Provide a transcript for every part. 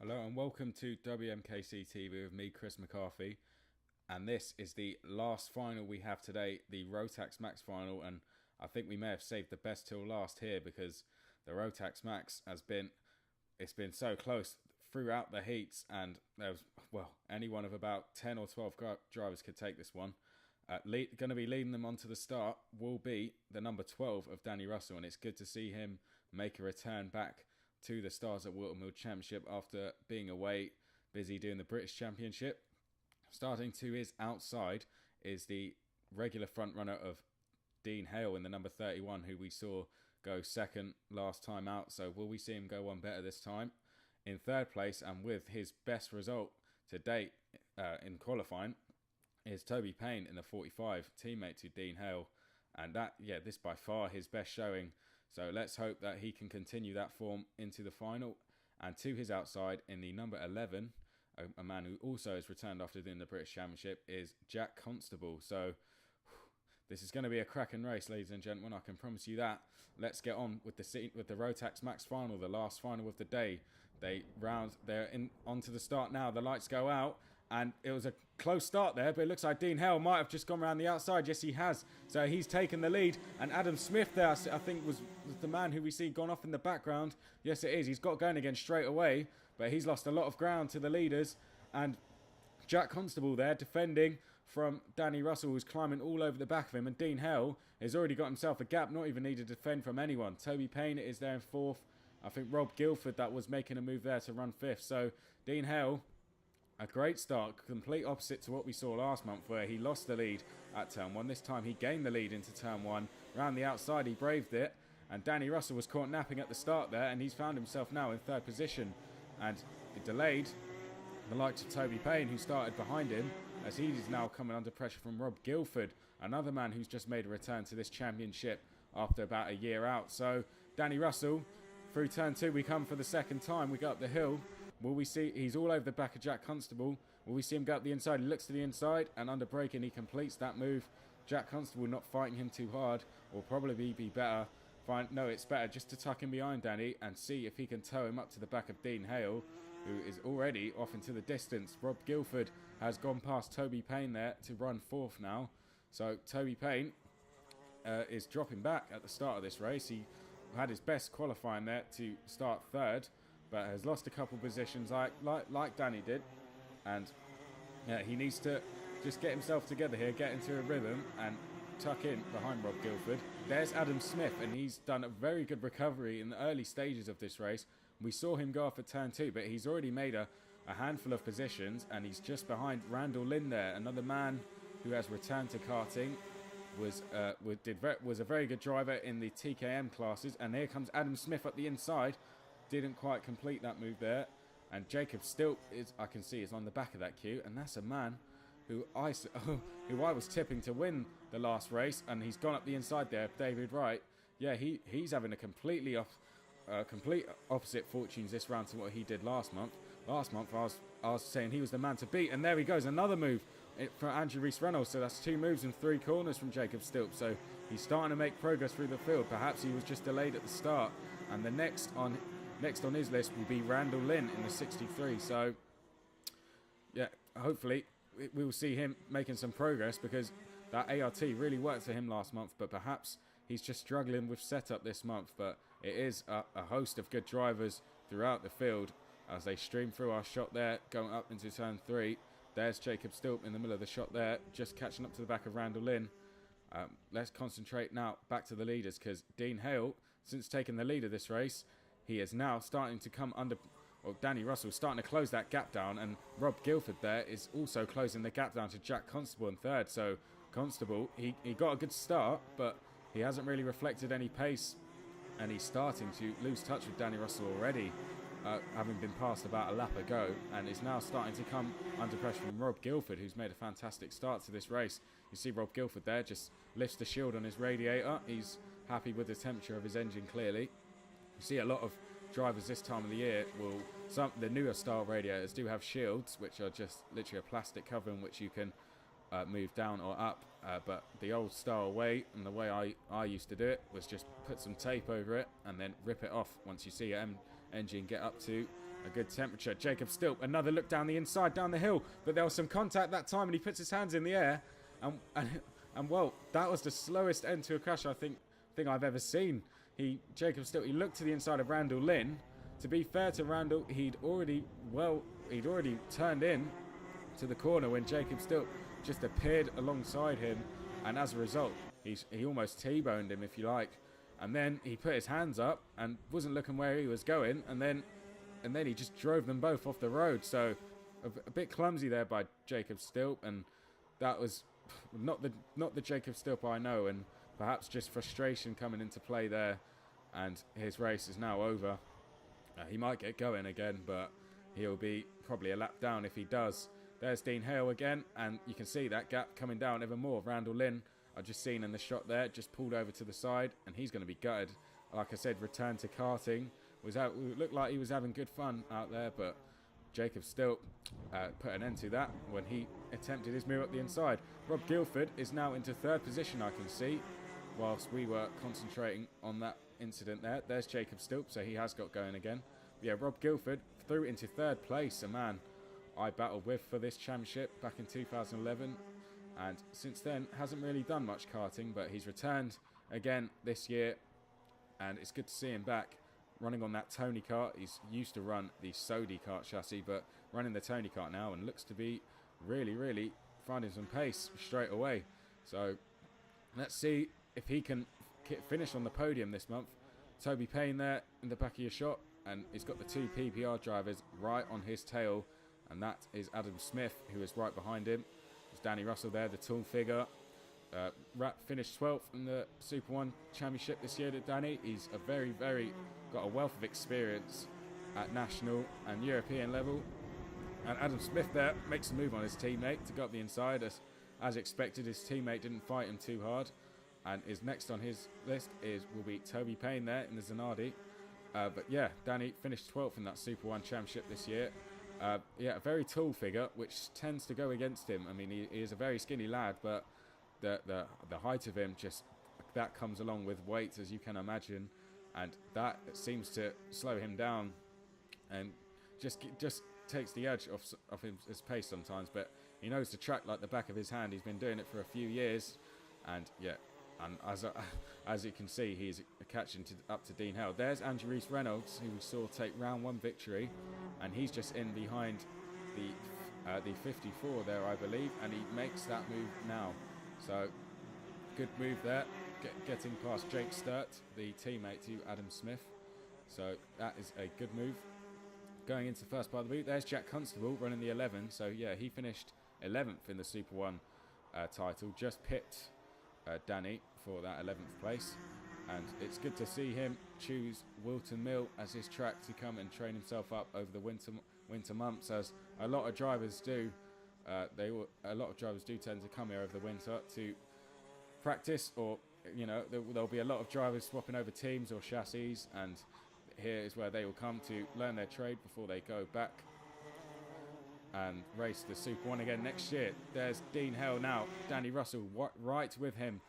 Hello and welcome to WMKC TV with me, Chris McCarthy. And this is the last final we have today, the Rotax Max final. And I think we may have saved the best till last here because the Rotax Max it's been so close throughout the heats. And there was, well, any one of about 10 or 12 drivers could take this one. Going to be leading them onto the start will be the number 12 of Danny Russell. And it's good to see him make a return back to the Stars at Whilton Championship after being away, busy doing the British Championship. Starting to his outside is the regular front runner of Dean Hale in the number 31, who we saw go second last time out. So will we see him go one better this time? In third place, and with his best result to date in qualifying, is Toby Payne in the 45, teammate to Dean Hale. And this by far his best showing. So let's hope that he can continue that form into the final. And to his outside in the number 11, a man who also has returned after doing the British Championship, is Jack Constable. So this is going to be a cracking race, ladies and gentlemen. I can promise you that. Let's get on with the Rotax Max final, the last final of the day. They're onto the start now. The lights go out. And it was a close start there, but it looks like Dean Hale might have just gone around the outside. Yes, he has. So he's taken the lead. And Adam Smith there, I think, was the man who we see gone off in the background. Yes, it is. He's got going again straight away, but he's lost a lot of ground to the leaders. And Jack Constable there defending from Danny Russell, who's climbing all over the back of him. And Dean Hale has already got himself a gap, not even needed to defend from anyone. Toby Payne is there in fourth. I think Rob Guilford that was making a move there to run fifth. So Dean Hale, a great start, complete opposite to what we saw last month where he lost the lead at turn one. This time he gained the lead into turn one. Round the outside he braved it, and Danny Russell was caught napping at the start there, and he's found himself now in third position. And it delayed the likes of Toby Payne, who started behind him, as he is now coming under pressure from Rob Guilford, another man who's just made a return to this championship after about a year out. So Danny Russell, through turn two we come for the second time. We go up the hill. Will we see, he's all over the back of Jack Constable. Will we see him go up the inside? He looks to the inside, and under braking he completes that move. Jack Constable not fighting him too hard will probably be better. No, it's better just to tuck him behind Danny and see if he can tow him up to the back of Dean Hale, who is already off into the distance. Rob Guilford has gone past Toby Payne there to run fourth now. So Toby Payne is dropping back at the start of this race. He had his best qualifying there to start third, but has lost a couple positions like Danny did. And he needs to just get himself together here, get into a rhythm and tuck in behind Rob Guilford. There's Adam Smith, and he's done a very good recovery in the early stages of this race. We saw him go off at turn two, but he's already made a handful of positions, and he's just behind Randall Lynn there, another man who has returned to karting. Was a very good driver in the TKM classes. And here comes Adam Smith up the inside. Didn't quite complete that move there. And Jacob Stilt I can see is on the back of that queue, and that's a man who I was tipping to win the last race, and he's gone up the inside there. David Wright, yeah, he's having a complete opposite fortunes this round to what he did last month. Last month I was saying he was the man to beat, and there he goes, another move for Andrew Rees-Reynolds. So that's two moves in three corners from Jacob Stilt. So he's starting to make progress through the field. Perhaps he was just delayed at the start. And the next on his list will be Randall Lynn in the 63. So yeah, hopefully we will see him making some progress, because that ART really worked for him last month, but perhaps he's just struggling with setup this month. But it is a host of good drivers throughout the field as they stream through our shot there, going up into turn three. There's Jacob Stilp in the middle of the shot there, just catching up to the back of Randall Lynn. Let's concentrate now back to the leaders, because Dean Hale, since taking the lead of this race, he is now starting to come under. Well, Danny Russell starting to close that gap down, and Rob Guilford there is also closing the gap down to Jack Constable in third. So Constable, he got a good start, but he hasn't really reflected any pace, and he's starting to lose touch with Danny Russell already, having been passed about a lap ago, and is now starting to come under pressure from Rob Guilford, who's made a fantastic start to this race. You see Rob Guilford there just lifts the shield on his radiator. He's happy with the temperature of his engine, clearly. You see a lot of drivers this time of the year the newer style radiators do have shields, which are just literally a plastic covering which you can move down or up, but the old style way, and the way I used to do it, was just put some tape over it and then rip it off once you see your engine get up to a good temperature. Jacob Stilp, another look down the inside, down the hill, but there was some contact that time, and he puts his hands in the air, and well, that was the slowest end to a crash I think I've ever seen. Jacob Stilp, he looked to the inside of Randall Lynn. To be fair to Randall, he'd already turned in to the corner when Jacob Stilp just appeared alongside him, and as a result, he almost T-boned him, if you like. And then he put his hands up and wasn't looking where he was going, and then he just drove them both off the road. So a bit clumsy there by Jacob Stilp, and that was not the Jacob Stilp I know, and perhaps just frustration coming into play there, and his race is now over. He might get going again, but he'll be probably a lap down if he does. There's Dean Hale again, and you can see that gap coming down even more. Randall Lynn, I've just seen in the shot there, just pulled over to the side, and he's going to be gutted. Like I said, returned to karting. Looked like he was having good fun out there, but Jacob Stilp put an end to that when he attempted his move up the inside. Rob Guilford is now into third position, I can see, whilst we were concentrating on that incident there. There's Jacob Stilp, so he has got going again. But yeah, Rob Guilford through into third place, a man I battled with for this championship back in 2011, and since then hasn't really done much karting, but he's returned again this year, and it's good to see him back running on that Tony kart. He's used to run the Sodi kart chassis, but running the Tony kart now, and looks to be really finding some pace straight away. So let's see if he can finish on the podium this month. Toby Payne there in the back of your shot, and he's got the two PPR drivers right on his tail, and that is Adam Smith, who is right behind him. There's Danny Russell there, the tall figure. Finished 12th in the Super 1 Championship this year to Danny. He's a very got a wealth of experience at national and European level. And Adam Smith there makes a move on his teammate to go up the inside. As expected, his teammate didn't fight him too hard. And is next on his list will be Toby Payne there in the Zanardi. But yeah, Danny finished 12th in that Super 1 Championship this year. Yeah, a very tall figure, which tends to go against him. I mean, he is a very skinny lad, but the height of him, just that comes along with weight, as you can imagine, and that seems to slow him down and just takes the edge off his pace sometimes. But he knows the track like the back of his hand. He's been doing it for a few years, and yeah, and as you can see, he's catching up to Dean Hale. There's Andrew Reese Reynolds, who we saw take round 1 victory, and he's just in behind the 54 there, I believe, and he makes that move now. So good move there, getting past Jake Sturt, the teammate to Adam Smith. So that is a good move. Going into the first part of the boot, there's Jack Constable running the 11. So yeah, he finished 11th in the Super 1 title, just pipped Danny for that 11th place. And it's good to see him choose Whilton Mill as his track to come and train himself up over the winter months, as a lot of drivers do. A lot of drivers do tend to come here over the winter to practice, or there'll be a lot of drivers swapping over teams or chassis, and here is where they will come to learn their trade before they go back and race the Super 1 again next year. There's Dean Hale now, Danny Russell right with him,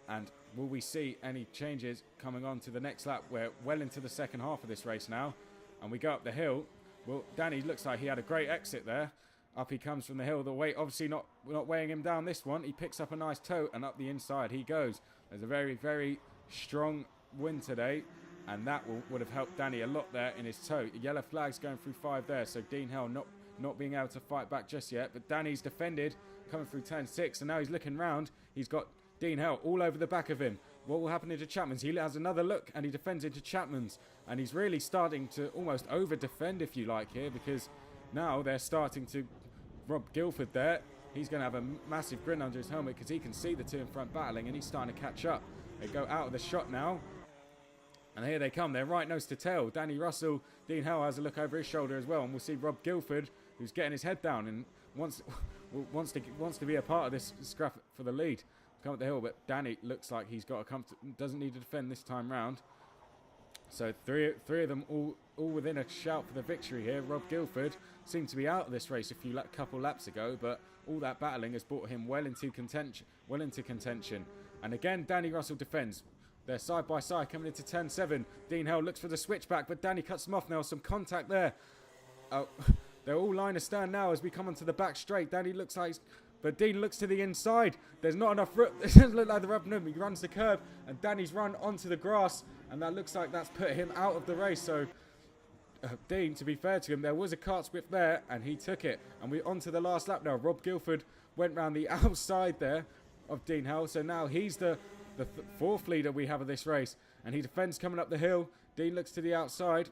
and will we see any changes coming on to the next lap? We're well into the second half of this race now, and we go up the hill. Well, Danny looks like he had a great exit there. Up he comes from the hill. The weight obviously not weighing him down this one. He picks up a nice toe, and up the inside he goes. There's a very strong wind today, and that would have helped Danny a lot there in his toe. Yellow flag's going through 5 there, so Dean Hale not being able to fight back just yet. But Danny's defended, coming through turn 6, and now he's looking round. He's got Dean Hale all over the back of him. What will happen into Chapman's? He has another look, and he defends into Chapman's, and he's really starting to almost over-defend, if you like, here, because now they're starting to... Rob Guilford there, he's going to have a massive grin under his helmet because he can see the two in front battling, and he's starting to catch up. They go out of the shot now, and here they come. They're right nose to tail. Danny Russell, Dean Hale has a look over his shoulder as well, and we'll see Rob Guilford, who's getting his head down and wants to be a part of this scrap for the lead. Come up the hill, but Danny looks like he's got doesn't need to defend this time round. So three of them all within a shout for the victory here. Rob Guilford seemed to be out of this race a couple laps ago, but all that battling has brought him well into contention. And again, Danny Russell defends. They're side by side coming into turn 7. Dean Hale looks for the switchback, but Danny cuts them off now. Some contact there. Oh, they're all line astern now as we come onto the back straight. Danny looks like... But Dean looks to the inside. There's not enough... It doesn't look like the rubber. He runs the curb. And Danny's run onto the grass. And that looks like that's put him out of the race. So... Dean, to be fair to him, there was a cart whip there, and he took it. And we're on to the last lap now. Rob Guilford went round the outside there of Dean Howell. So now he's the fourth leader we have of this race. And he defends coming up the hill. Dean looks to the outside.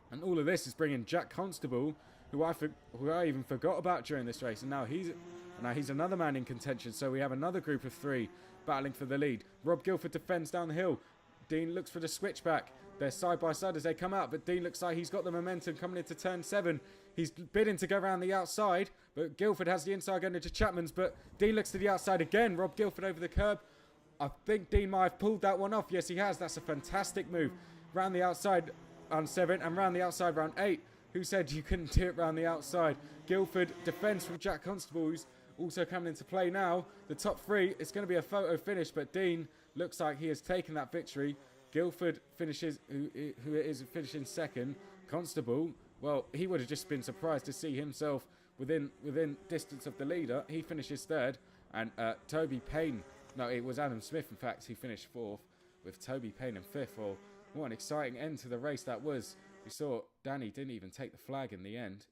And all of this is bringing Jack Constable, who I even forgot about during this race. And now he's another man in contention. So we have another group of three battling for the lead. Rob Guilford defends down the hill. Dean looks for the switchback. They're side by side as they come out, but Dean looks like he's got the momentum coming into turn 7. He's bidding to go around the outside, but Guilford has the inside going into Chapman's, but Dean looks to the outside again. Rob Guilford over the curb. I think Dean might have pulled that one off. Yes, he has. That's a fantastic move. Round the outside round 7 and round the outside round 8. Who said you couldn't do it round the outside? Guilford defends from Jack Constable, who's also coming into play now. The top 3, it's going to be a photo finish, but Dean looks like he has taken that victory. Guilford finishes, who is finishing second. Constable, well, he would have just been surprised to see himself within distance of the leader. He finishes third, and Toby Payne, no, it was Adam Smith, in fact, he finished 4th, with Toby Payne in 5th. Well, what an exciting end to the race that was. We saw Danny didn't even take the flag in the end.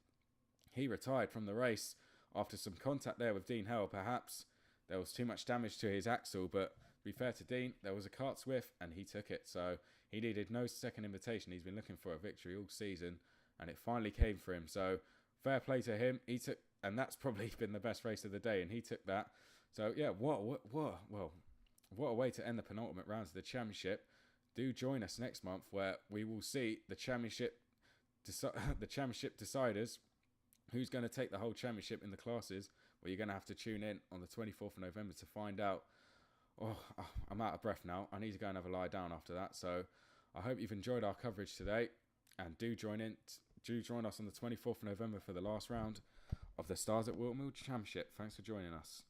He retired from the race after some contact there with Dean Howell. Perhaps there was too much damage to his axle, but to be fair to Dean, there was a cart swift and he took it. So he needed no second invitation. He's been looking for a victory all season and it finally came for him. So fair play to him. He took, and that's probably been the best race of the day, and he took that. So yeah, what a way to end the penultimate rounds of the championship. Do join us next month where we will see the championship deciders. Who's going to take the whole championship in the classes? Well, you're going to have to tune in on the 24th of November to find out. Oh, I'm out of breath now. I need to go and have a lie down after that. So I hope you've enjoyed our coverage today. And do join us on the 24th of November for the last round of the Stars at Whilton Championship. Thanks for joining us.